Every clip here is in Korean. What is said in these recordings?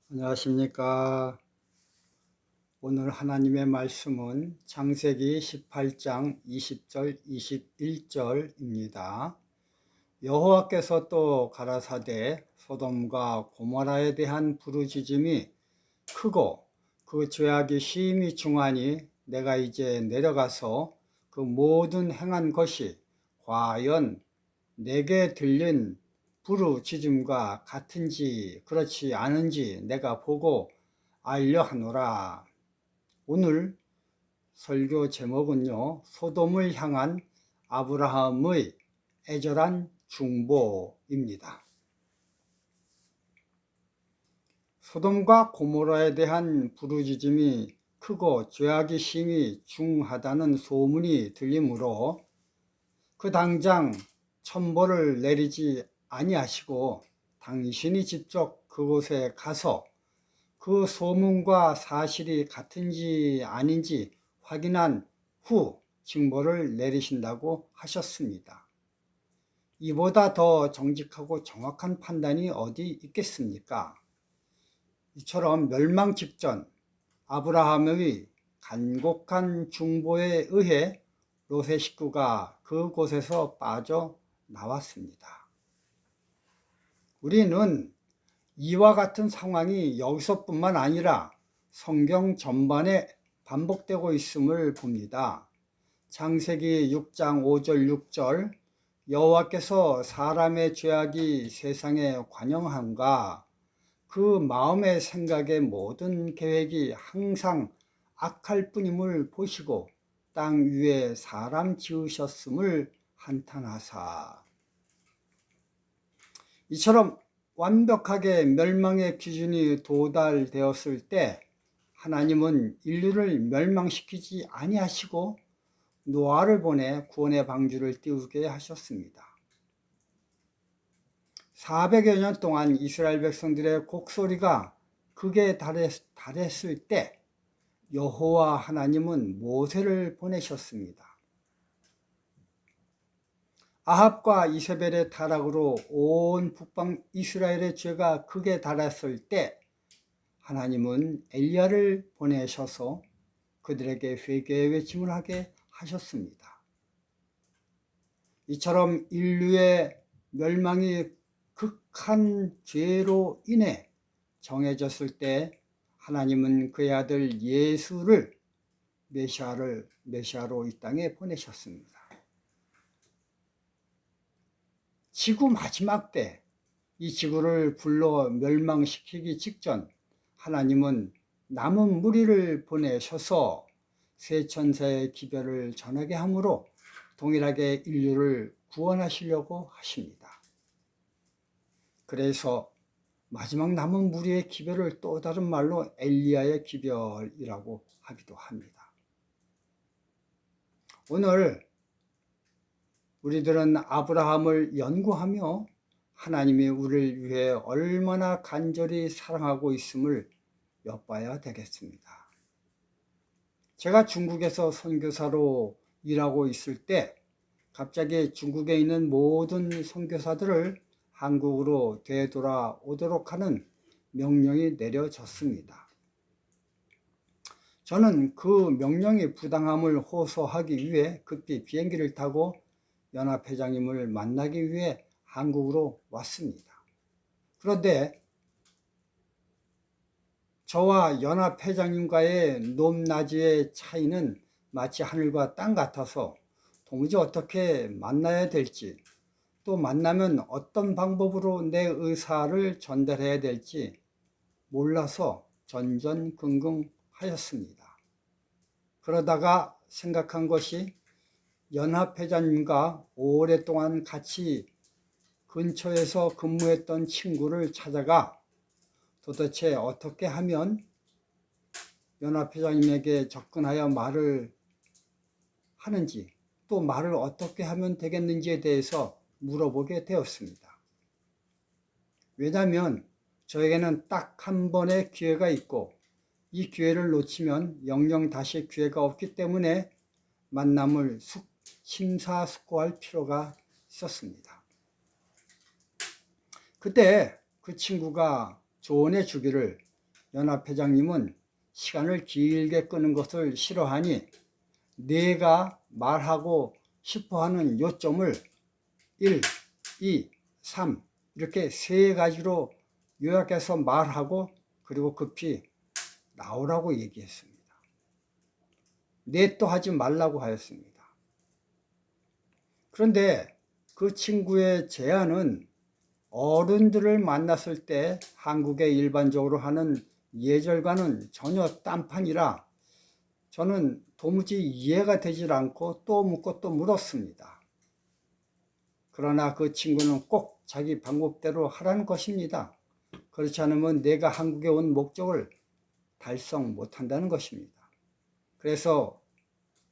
안녕하십니까. 오늘 하나님의 말씀은 창세기 18장 20절 21절입니다. 여호와께서 또 가라사대 소돔과 고모라에 대한 부르짖음이 크고 그 죄악이 심히 중하니 내가 이제 내려가서 그 모든 행한 것이 과연 내게 들린 부르짖음과 같은지 그렇지 않은지 내가 보고 알려 하노라. 오늘 설교 제목은요, 소돔을 향한 아브라함의 애절한 중보입니다. 소돔과 고모라에 대한 부르짖음이 크고 죄악이 심히 중하다는 소문이 들리므로 그 당장 천벌을 내리지 아니하시고 당신이 직접 그곳에 가서 그 소문과 사실이 같은지 아닌지 확인한 후 징벌을 내리신다고 하셨습니다. 이보다 더 정직하고 정확한 판단이 어디 있겠습니까? 이처럼 멸망 직전 아브라함의 간곡한 중보에 의해 롯의 식구가 그곳에서 빠져나왔습니다. 우리는 이와 같은 상황이 여기서뿐만 아니라 성경 전반에 반복되고 있음을 봅니다. 창세기 6장 5절 6절 여호와께서 사람의 죄악이 세상에 관영함과 그 마음의 생각의 모든 계획이 항상 악할 뿐임을 보시고 땅 위에 사람 지으셨음을 한탄하사. 이처럼 완벽하게 멸망의 기준이 도달되었을 때 하나님은 인류를 멸망시키지 아니하시고 노아를 보내 구원의 방주를 띄우게 하셨습니다. 400여 년 동안 이스라엘 백성들의 곡소리가 극에 달했을 때 여호와 하나님은 모세를 보내셨습니다. 아합과 이세벨의 타락으로 온 북방 이스라엘의 죄가 극에 달했을 때 하나님은 엘리야를 보내셔서 그들에게 회개의 외침을 하게 하셨습니다. 이처럼 인류의 멸망이 극한 죄로 인해 정해졌을 때 하나님은 그의 아들 예수를 메시아로 이 땅에 보내셨습니다. 지구 마지막 때 이 지구를 불러 멸망시키기 직전 하나님은 남은 무리를 보내셔서 세 천사의 기별을 전하게 함으로 동일하게 인류를 구원하시려고 하십니다. 그래서 마지막 남은 무리의 기별을 또 다른 말로 엘리야의 기별이라고 하기도 합니다. 오늘 우리들은 아브라함을 연구하며 하나님이 우리를 위해 얼마나 간절히 사랑하고 있음을 엿봐야 되겠습니다. 제가 중국에서 선교사로 일하고 있을 때 갑자기 중국에 있는 모든 선교사들을 한국으로 되돌아오도록 하는 명령이 내려졌습니다. 저는 그 명령이 부당함을 호소하기 위해 급히 비행기를 타고 연합회장님을 만나기 위해 한국으로 왔습니다. 그런데 저와 연합회장님과의 높낮이의 차이는 마치 하늘과 땅 같아서 도무지 어떻게 만나야 될지, 또 만나면 어떤 방법으로 내 의사를 전달해야 될지 몰라서 전전긍긍하였습니다. 그러다가 생각한 것이 연합회장님과 오랫동안 같이 근처에서 근무했던 친구를 찾아가 도대체 어떻게 하면 연합회장님에게 접근하여 말을 하는지, 또 말을 어떻게 하면 되겠는지에 대해서 물어보게 되었습니다. 왜냐하면 저에게는 딱 한 번의 기회가 있고 이 기회를 놓치면 영영 다시 기회가 없기 때문에 만남을 심사숙고할 필요가 있었습니다. 그때 그 친구가 조언해 주기를 연합회장님은 시간을 길게 끄는 것을 싫어하니 내가 말하고 싶어하는 요점을 1, 2, 3 이렇게 세 가지로 요약해서 말하고 그리고 급히 나오라고 얘기했습니다. 넷도 하지 말라고 하였습니다. 그런데 그 친구의 제안은 어른들을 만났을 때 한국에 일반적으로 하는 예절과는 전혀 딴판이라 저는 도무지 이해가 되질 않고 또 묻고 또 물었습니다. 그러나 그 친구는 꼭 자기 방법대로 하라는 것입니다. 그렇지 않으면 내가 한국에 온 목적을 달성 못한다는 것입니다. 그래서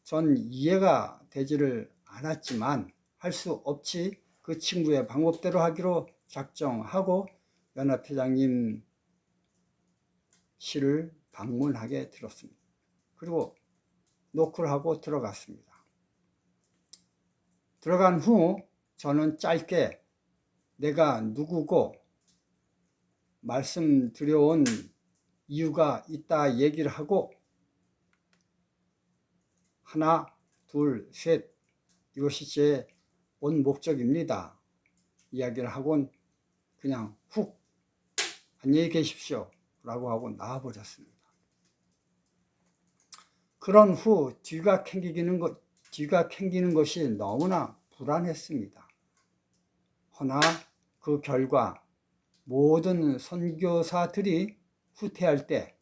전 이해가 되지를 않았지만 할 수 없이 그 친구의 방법대로 하기로 작정하고 연합회장님 실을 방문하게 되었습니다. 그리고 노크를 하고 들어갔습니다. 들어간 후 저는 짧게 내가 누구고 말씀드려온 이유가 있다 얘기를 하고 하나, 둘, 셋 이것이 제 온 목적입니다. 이야기를 하곤 그냥 훅 안녕히 계십시오 라고 하고 나와버렸습니다. 그런 후 뒤가 캥기는 것이 너무나 불안했습니다. 허나 그 결과 모든 선교사들이 후퇴할 때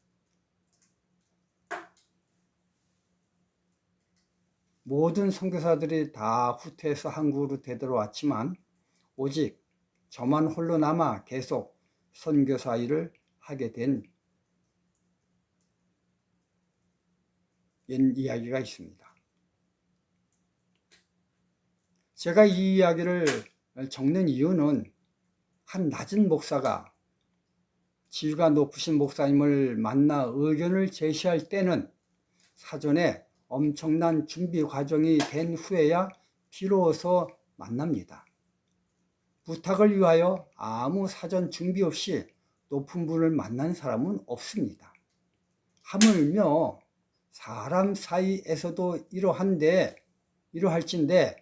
모든 선교사들이 다 후퇴해서 한국으로 되돌아왔지만 오직 저만 홀로 남아 계속 선교사 일을 하게 된 이야기가 있습니다. 제가 이 이야기를 적는 이유는 한 낮은 목사가 지위가 높으신 목사님을 만나 의견을 제시할 때는 사전에 엄청난 준비 과정이 된 후에야 비로소 만납니다. 부탁을 위하여 아무 사전 준비 없이 높은 분을 만난 사람은 없습니다. 하물며 사람 사이에서도 이러할진데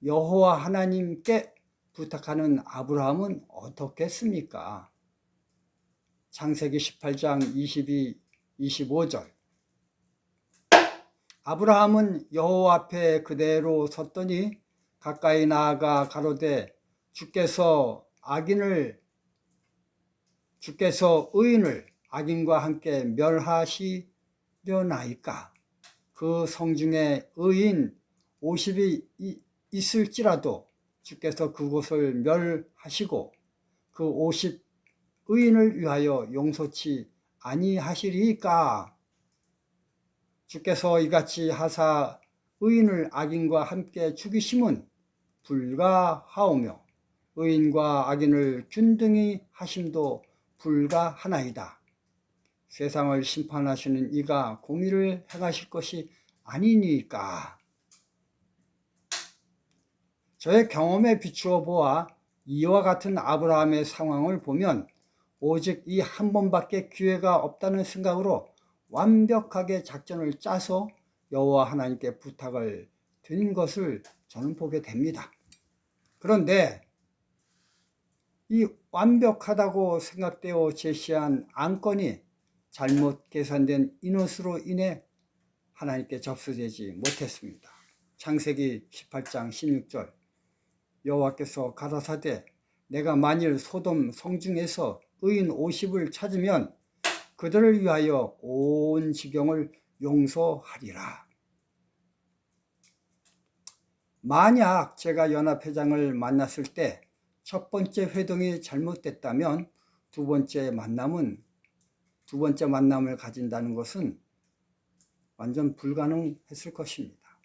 여호와 하나님께 부탁하는 아브라함은 어떻겠습니까? 창세기 18장 22, 25절 아브라함은 여호와 앞에 그대로 섰더니 가까이 나아가 가로되 주께서 의인을 악인과 함께 멸하시려나이까. 그 성중에 의인 50이 있을지라도 주께서 그곳을 멸하시고 그 50 의인을 위하여 용서치 아니하시리까. 주께서 이같이 하사 의인을 악인과 함께 죽이심은 불가하오며 의인과 악인을 균등히 하심도 불가하나이다. 세상을 심판하시는 이가 공의를 행하실 것이 아니니까. 저의 경험에 비추어 보아 이와 같은 아브라함의 상황을 보면 오직 이 한 번밖에 기회가 없다는 생각으로 완벽하게 작전을 짜서 여호와 하나님께 부탁을 드린 것을 저는 보게 됩니다. 그런데 이 완벽하다고 생각되어 제시한 안건이 잘못 계산된 인원수로 인해 하나님께 접수되지 못했습니다. 창세기 18장 16절 여호와께서 가라사대 내가 만일 소돔 성중에서 의인 50을 찾으면 그들을 위하여 온 지경을 용서하리라. 만약 제가 연합회장을 만났을 때 첫 번째 회동이 잘못됐다면 두 번째 만남을 가진다는 것은 완전 불가능했을 것입니다.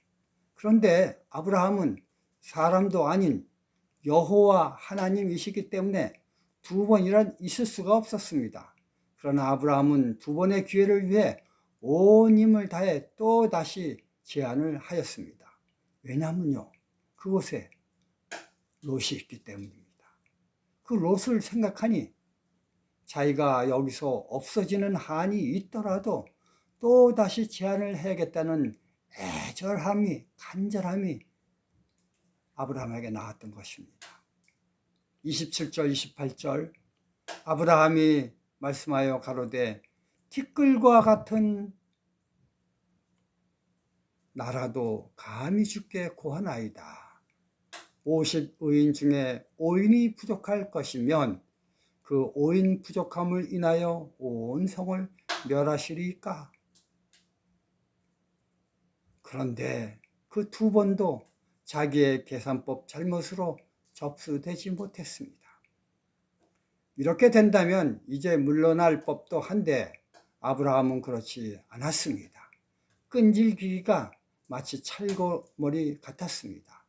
그런데 아브라함은 사람도 아닌 여호와 하나님이시기 때문에 두 번이란 있을 수가 없었습니다. 그러나 아브라함은 두 번의 기회를 위해 온 힘을 다해 또 다시 제안을 하였습니다. 왜냐하면요, 그곳에 롯이 있기 때문입니다. 그 롯을 생각하니 자기가 여기서 없어지는 한이 있더라도 또 다시 제안을 해야겠다는 애절함이, 간절함이 아브라함에게 나왔던 것입니다. 27절, 28절 아브라함이 말씀하여 가로되 티끌과 같은 나라도 감히 주께 고하나이다. 50의인 중에 5인이 부족할 것이면 그 5인 부족함을 인하여 온 성을 멸하시리까? 그런데 그 두 번도 자기의 계산법 잘못으로 접수되지 못했습니다. 이렇게 된다면 이제 물러날 법도 한데 아브라함은 그렇지 않았습니다. 끈질기기가 마치 찰거머리 같았습니다.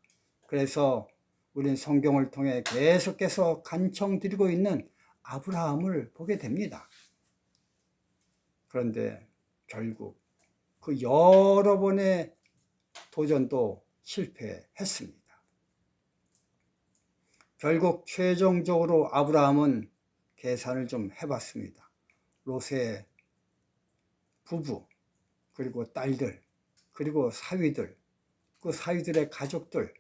그래서 우린 성경을 통해 계속해서 간청드리고 있는 아브라함을 보게 됩니다. 그런데 결국 그 여러 번의 도전도 실패했습니다. 결국 최종적으로 아브라함은 계산을 좀 해봤습니다. 롯의 부부, 그리고 딸들, 그리고 사위들, 그 사위들의 가족들,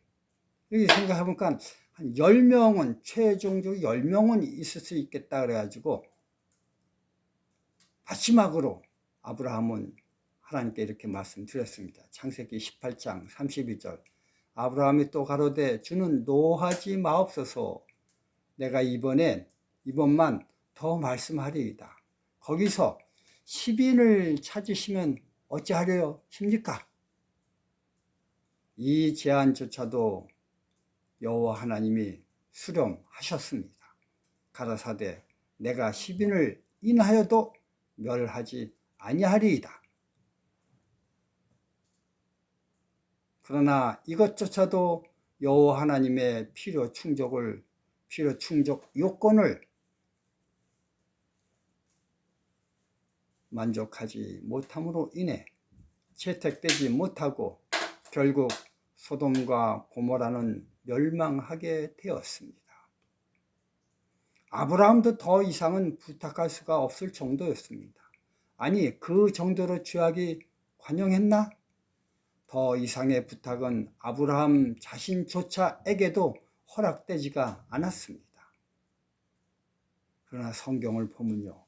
여기 생각해보니까 한 10명은, 최종적으로 10명은 있을 수 있겠다 그래가지고 마지막으로 아브라함은 하나님께 이렇게 말씀드렸습니다. 창세기 18장 32절 아브라함이 또 가로되 주는 노하지 마옵소서. 내가 이번만 더 말씀하리이다. 거기서 10인을 찾으시면 어찌하려 십니까? 이 제안조차도 여호와 하나님이 수렴하셨습니다. 가라사대 내가 10인을 인하여도 멸하지 아니하리이다. 그러나 이것조차도 여호와 하나님의 필요 충족 요건을 만족하지 못함으로 인해 채택되지 못하고 결국 소돔과 고모라는 멸망하게 되었습니다. 아브라함도 더 이상은 부탁할 수가 없을 정도였습니다. 아니, 그 정도로 죄악이 관영했나? 더 이상의 부탁은 아브라함 자신조차에게도 허락되지가 않았습니다. 그러나 성경을 보면요,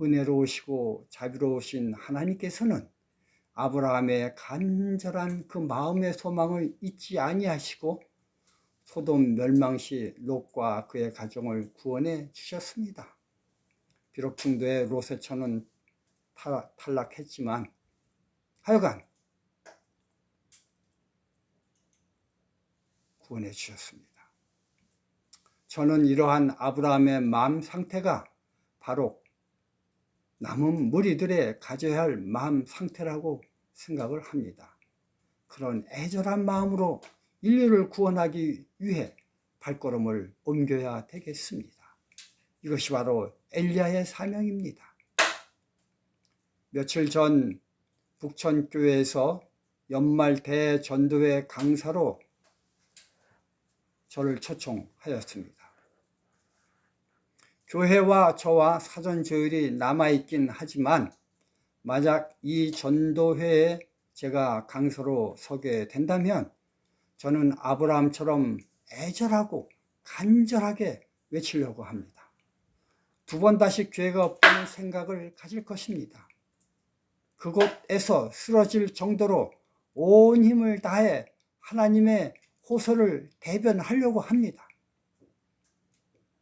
은혜로우시고 자비로우신 하나님께서는 아브라함의 간절한 그 마음의 소망을 잊지 아니하시고 소돔 멸망 시 롯과 그의 가정을 구원해 주셨습니다. 비록 중도에 롯의 처는 탈락했지만 하여간 구원해 주셨습니다. 저는 이러한 아브라함의 마음 상태가 바로 남은 무리들의 가져야 할 마음 상태라고 생각을 합니다. 그런 애절한 마음으로 인류를 구원하기 위해 발걸음을 옮겨야 되겠습니다. 이것이 바로 엘리야의 사명입니다. 며칠 전 북천교회에서 연말 대전도회 강사로 저를 초청하였습니다. 교회와 저와 사전 조율이 남아있긴 하지만 만약 이 전도회에 제가 강사로 서게 된다면 저는 아브라함처럼 애절하고 간절하게 외치려고 합니다. 두 번 다시 기회가 없다는 생각을 가질 것입니다. 그곳에서 쓰러질 정도로 온 힘을 다해 하나님의 호소를 대변하려고 합니다.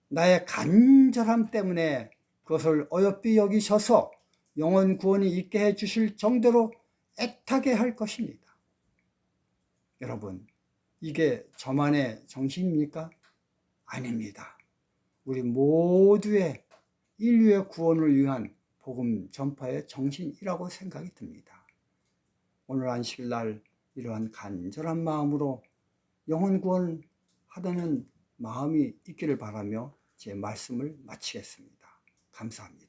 나의 간절함 때문에 그것을 어여삐 여기셔서 영혼 구원이 있게 해주실 정도로 애타게 할 것입니다. 여러분, 이게 저만의 정신입니까? 아닙니다. 우리 모두의 인류의 구원을 위한 복음 전파의 정신이라고 생각이 듭니다. 오늘 안식일날 이러한 간절한 마음으로 영혼 구원하려는 마음이 있기를 바라며 제 말씀을 마치겠습니다. 감사합니다.